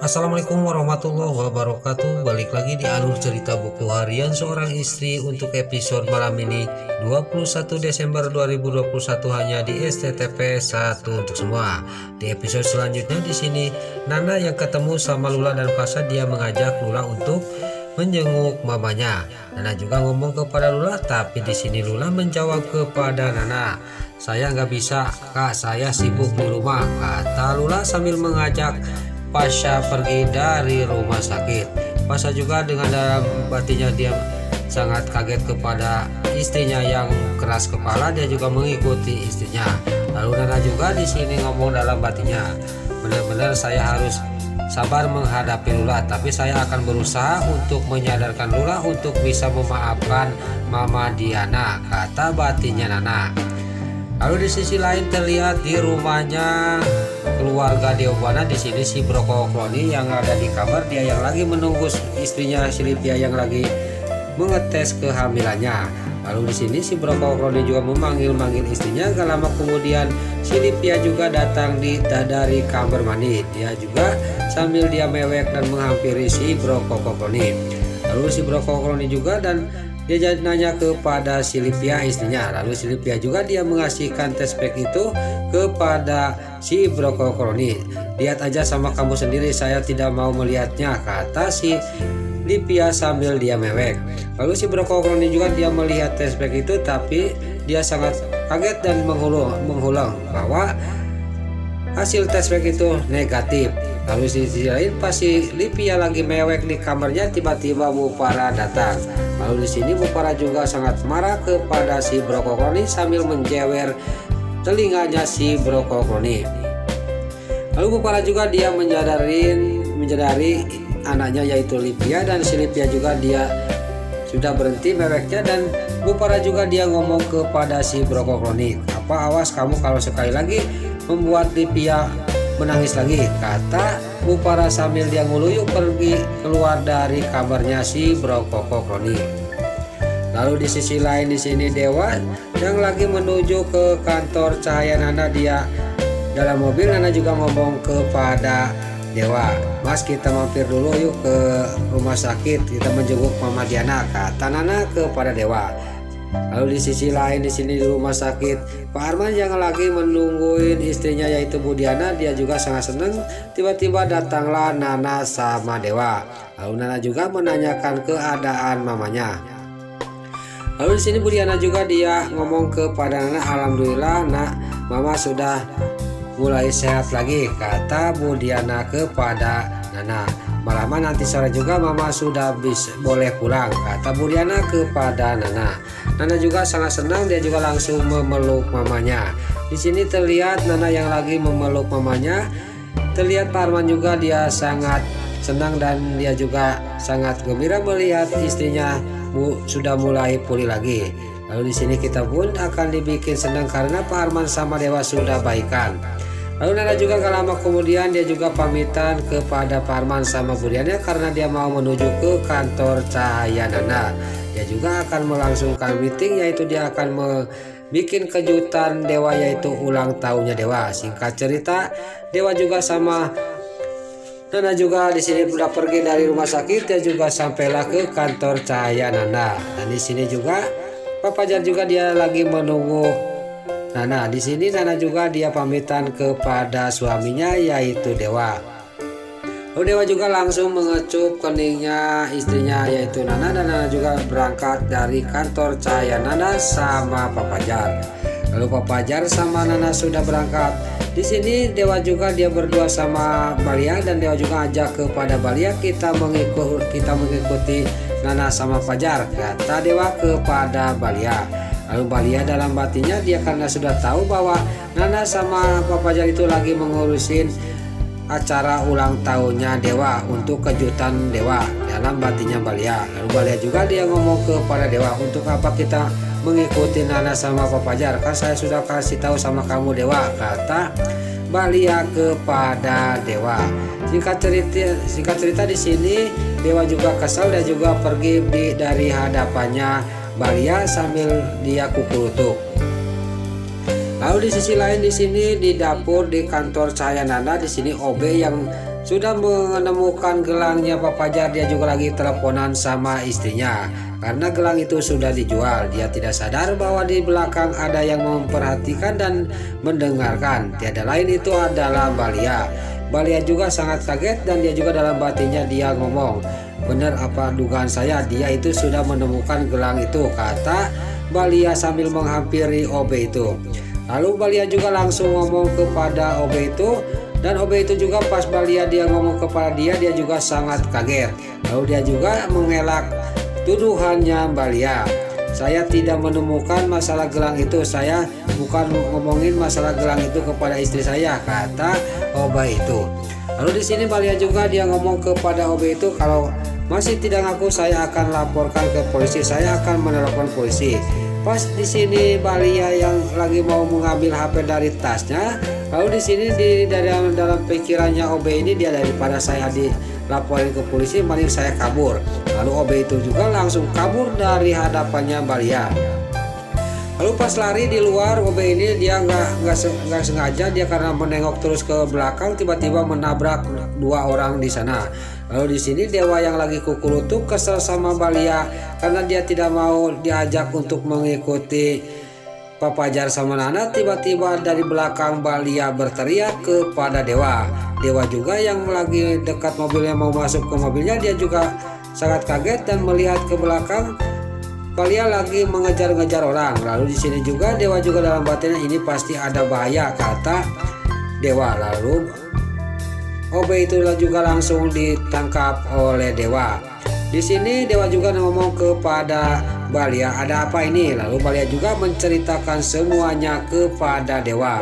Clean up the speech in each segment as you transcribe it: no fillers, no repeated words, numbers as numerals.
Assalamualaikum warahmatullahi wabarakatuh. Balik lagi di alur cerita buku harian seorang istri untuk episode malam ini 21 Desember 2021 hanya di STTP 1 untuk semua. Di episode selanjutnya di sini Nana yang ketemu sama Lula dan Pasha, dia mengajak Lula untuk menjenguk mamanya. Nana juga ngomong kepada Lula, tapi di sini Lula menjawab kepada Nana, "Saya nggak bisa, Kak, saya sibuk di rumah," kata Lula sambil mengajak Pasha pergi dari rumah sakit. Pasha juga dengan dalam batinnya dia sangat kaget kepada istrinya yang keras kepala. Dia juga mengikuti istrinya. Lalu Nana juga di sini ngomong dalam batinnya, "Benar-benar saya harus sabar menghadapi Lula, tapi saya akan berusaha untuk menyadarkan Lula untuk bisa memaafkan Mama Diana," kata batinnya Nana. Lalu di sisi lain terlihat di rumahnya keluarga Deobana. Di sini si Broko Kloni yang ada di kamar, dia yang lagi menunggu istrinya Silvia yang lagi mengetes kehamilannya. Lalu di sini si Broko Kloni juga memanggil-manggil istrinya. Gak lama kemudian Silvia juga datang dari kamar mandi. Dia juga sambil dia mewek dan menghampiri si Broko Kloni. Lalu si Broko Kloni juga dan dia nanya kepada Silvia istrinya. Lalu Silvia juga dia mengasihkan tes pack itu kepada si Broko Kloni. "Lihat aja sama kamu sendiri, saya tidak mau melihatnya," kata si Silvia sambil dia mewek. Lalu si Broko Kloni juga dia melihat tes pack itu, tapi dia sangat kaget dan mengulang bahwa hasil tes pack itu negatif. Lalu di sisi lain pas si Silvia lagi mewek di kamarnya, tiba-tiba Bupara datang. Lalu di sini Bupara juga sangat marah kepada si Broko Kloni sambil menjewer telinganya si Broko Kloni. Lalu Bupara juga dia menyadari anaknya yaitu Silvia, dan Silvia juga dia sudah berhenti meweknya, dan Bupara juga dia ngomong kepada si Broko Kloni, "Apa, awas kamu kalau sekali lagi membuat Silvia menangis lagi," kata Bupara sambil dia ngeluyuk pergi keluar dari kamarnya si Broko Kloni. Lalu di sisi lain di sini Dewa yang lagi menuju ke kantor Cahaya Nana, dia dalam mobil. Nana juga ngomong kepada Dewa, "Mas, kita mampir dulu yuk ke rumah sakit, kita menjenguk Mama Diana," kata Nana kepada Dewa. Lalu di sisi lain di sini di rumah sakit, Pak Arman yang lagi menungguin istrinya yaitu Bu Diana, dia juga sangat senang. Tiba-tiba datanglah Nana sama Dewa. Lalu Nana juga menanyakan keadaan mamanya. Lalu di sini Bu Diana juga dia ngomong kepada Nana, "Alhamdulillah nak, Mama sudah mulai sehat lagi," kata Bu Diana kepada Nana. "Malaman nanti sore juga Mama sudah boleh pulang," kata Bu Diana kepada Nana. Nana juga sangat senang, dia juga langsung memeluk mamanya. Di sini terlihat Nana yang lagi memeluk mamanya. Terlihat Pak Arman juga dia sangat senang dan dia juga sangat gembira melihat istrinya sudah mulai pulih lagi. Lalu di sini kita pun akan dibikin senang karena Pak Arman sama Dewa sudah baikan. Lalu Nana juga gak lama kemudian dia juga pamitan kepada Pak Arman sama Bu Diana karena dia mau menuju ke kantor Cahaya Nana. Dia juga akan melangsungkan meeting, yaitu dia akan bikin kejutan Dewa yaitu ulang tahunnya Dewa. Singkat cerita, Dewa juga sama Nana juga di sini sudah pergi dari rumah sakit. Dia juga sampailah ke kantor Cahaya Nana. Dan di sini juga Pak Fajar juga dia lagi menunggu Nana. Di sini Nana juga dia pamitan kepada suaminya yaitu Dewa. Lalu Dewa juga langsung mengecup keningnya istrinya yaitu Nana, dan Nana juga berangkat dari kantor Cahaya Nana sama Pak Fajar. Lalu Pak Fajar sama Nana sudah berangkat. Di sini Dewa juga dia berdua sama Balia, dan Dewa juga ajak kepada Balia, kita mengikuti Nana sama Fajar," kata Dewa kepada Balia. Lalu Balia dalam batinnya dia karena sudah tahu bahwa Nana sama Pak Fajar itu lagi mengurusin acara ulang tahunnya Dewa untuk kejutan Dewa, dalam batinnya Balia. Lalu Balia juga dia ngomong kepada Dewa, "Untuk apa kita mengikuti Nana sama Pak Fajar? Kan saya sudah kasih tahu sama kamu Dewa," kata Balia kepada Dewa. Singkat cerita di sini Dewa juga kesal dan juga pergi dari hadapannya Balia sambil dia kukurutuk. Lalu di sisi lain di sini di dapur di kantor Cahaya Nana, di sini OB yang sudah menemukan gelangnya Pak Fajar, dia juga lagi teleponan sama istrinya. Karena gelang itu sudah dijual, dia tidak sadar bahwa di belakang ada yang memperhatikan dan mendengarkan. Tiada lain itu adalah Balia. Balia juga sangat kaget dan dia juga dalam batinnya dia ngomong, "Benar apa dugaan saya, dia itu sudah menemukan gelang itu," kata Balia sambil menghampiri OB itu. Lalu Balia juga langsung ngomong kepada OB itu, dan OB itu juga pas Balia dia ngomong kepada dia juga sangat kaget. Lalu dia juga mengelak tuduhannya Balia. "Saya tidak menemukan masalah gelang itu, saya bukan ngomongin masalah gelang itu kepada istri saya," kata OB itu. Lalu di sini Balia juga dia ngomong kepada OB itu, "Kalau masih tidak ngaku, saya akan laporkan ke polisi, saya akan menelepon polisi." Pas di sini Balia yang lagi mau mengambil HP dari tasnya, lalu di sini dalam pikirannya OB ini, dia daripada saya dilaporin ke polisi, mending saya kabur. Lalu OB itu juga langsung kabur dari hadapannya Balia. Lalu pas lari di luar, OB ini dia nggak sengaja, dia karena menengok terus ke belakang, tiba-tiba menabrak dua orang di sana. Lalu di sini Dewa yang lagi kukurutuk kesel sama Balia karena dia tidak mau diajak untuk mengikuti Pak Fajar sama Nana. Tiba-tiba dari belakang Balia berteriak kepada Dewa. Dewa juga yang lagi dekat mobilnya mau masuk ke mobilnya, dia juga sangat kaget dan melihat ke belakang. Balia lagi mengejar-ngejar orang. Lalu di sini juga Dewa juga dalam batinnya, "Ini pasti ada bahaya," kata Dewa. Lalu OB itu juga langsung ditangkap oleh Dewa. Di sini Dewa juga ngomong kepada Balia, "Ada apa ini?" Lalu Balia juga menceritakan semuanya kepada Dewa.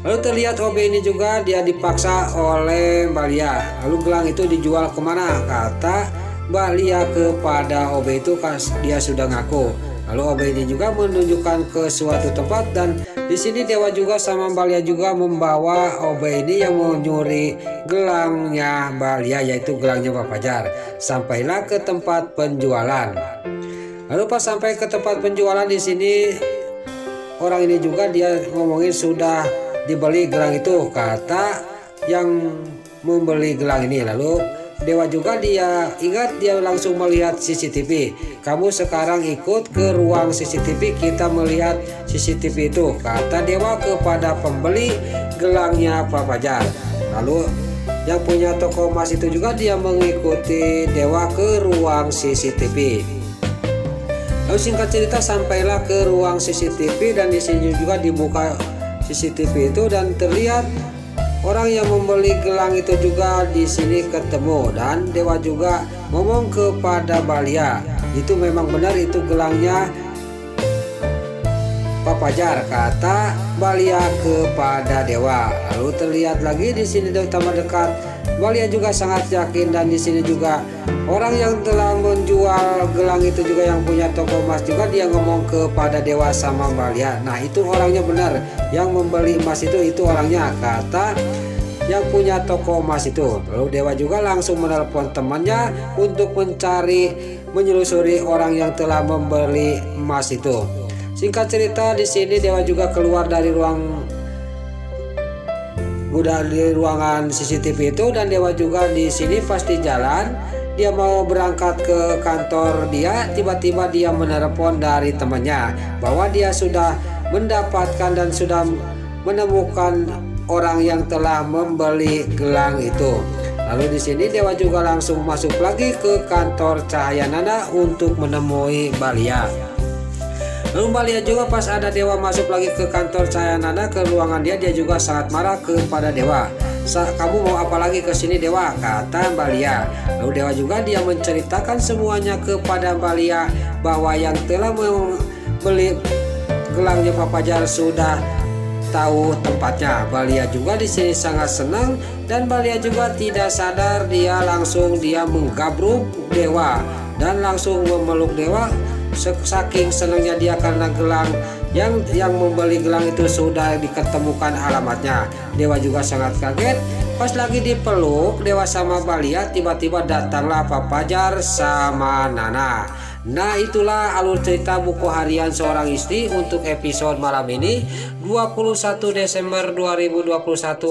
Lalu terlihat OB ini juga dia dipaksa oleh Balia. Lalu gelang itu dijual kemana? Kata Balia kepada OB itu, dia sudah ngaku. Lalu OB ini juga menunjukkan ke suatu tempat, dan di sini Dewa juga sama Balia juga membawa OB ini yang mau nyuri gelangnya Balia, yaitu gelangnya Pak Fajar. Sampailah ke tempat penjualan. Lalu pas sampai ke tempat penjualan, di sini orang ini juga dia ngomongin sudah dibeli gelang itu, kata yang membeli gelang ini. Lalu Dewa juga dia ingat, dia langsung melihat CCTV. "Kamu sekarang ikut ke ruang CCTV, kita melihat CCTV itu," kata Dewa kepada pembeli gelangnya Pak Fajar. Lalu yang punya toko emas itu juga dia mengikuti Dewa ke ruang CCTV. Lalu singkat cerita sampailah ke ruang CCTV, dan di sini juga dibuka CCTV itu dan terlihat orang yang membeli gelang itu juga di sini ketemu, dan Dewa juga ngomong kepada Balia, "Itu memang benar, itu gelangnya Pak Fajar," kata Balia kepada Dewa. Lalu terlihat lagi di sini tambah dekat, Balia juga sangat yakin, dan di sini juga orang yang telah menjual gelang itu juga yang punya toko emas juga dia ngomong kepada Dewa sama Balia, "Nah itu orangnya benar, yang membeli emas itu orangnya," kata yang punya toko emas itu. Lalu Dewa juga langsung menelepon temannya untuk menyelusuri orang yang telah membeli emas itu. Singkat cerita di sini Dewa juga keluar dari ruangan CCTV itu, dan Dewa juga di sini pasti jalan, dia mau berangkat ke kantor dia, tiba-tiba dia menelepon dari temannya bahwa dia sudah mendapatkan dan sudah menemukan orang yang telah membeli gelang itu. Lalu di sini Dewa juga langsung masuk lagi ke kantor Cahaya Nana untuk menemui Balia. Lalu Balia juga pas ada Dewa masuk lagi ke kantor Cahaya Nana ke ruangan dia juga sangat marah kepada Dewa. "Kamu mau apa lagi ke sini Dewa?" kata Balia. Lalu Dewa juga dia menceritakan semuanya kepada Balia bahwa yang telah membeli gelangnya Pak Fajar sudah tahu tempatnya. Balia juga di sini sangat senang, dan Balia juga tidak sadar dia langsung menggabruk Dewa dan langsung memeluk Dewa. Saking senangnya dia karena gelang yang membeli gelang itu sudah diketemukan alamatnya. Dewa juga sangat kaget. Pas lagi dipeluk Dewa sama Balia, tiba-tiba datanglah Pak Fajar sama Nana. Nah, itulah alur cerita buku harian seorang istri untuk episode malam ini 21 Desember 2021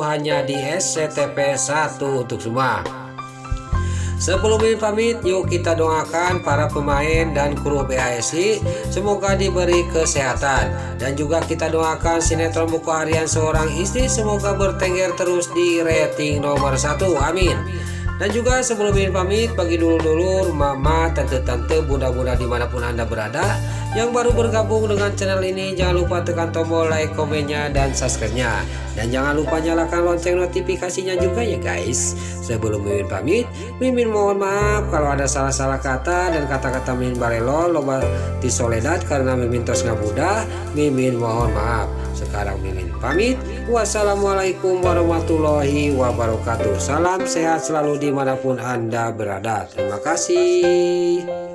hanya di SCTP 1 untuk semua. Sebelum pamit, yuk kita doakan para pemain dan kru BHSI semoga diberi kesehatan, dan juga kita doakan sinetron buku harian seorang istri semoga bertengger terus di rating nomor 1, amin. Dan juga sebelum pamit, bagi dulur-dulur, mama, tante-tante, bunda-bunda dimanapun Anda berada yang baru bergabung dengan channel ini, jangan lupa tekan tombol like, komennya, dan subscribe-nya. Dan jangan lupa nyalakan lonceng notifikasinya juga ya guys. Sebelum Mimin pamit, Mimin mohon maaf kalau ada salah-salah kata dan kata-kata Mimin barelo loba di soledad karena Mimin tos ngabuda. Mimin mohon maaf. Sekarang Mimin pamit. Wassalamualaikum warahmatullahi wabarakatuh. Salam sehat selalu dimanapun Anda berada. Terima kasih.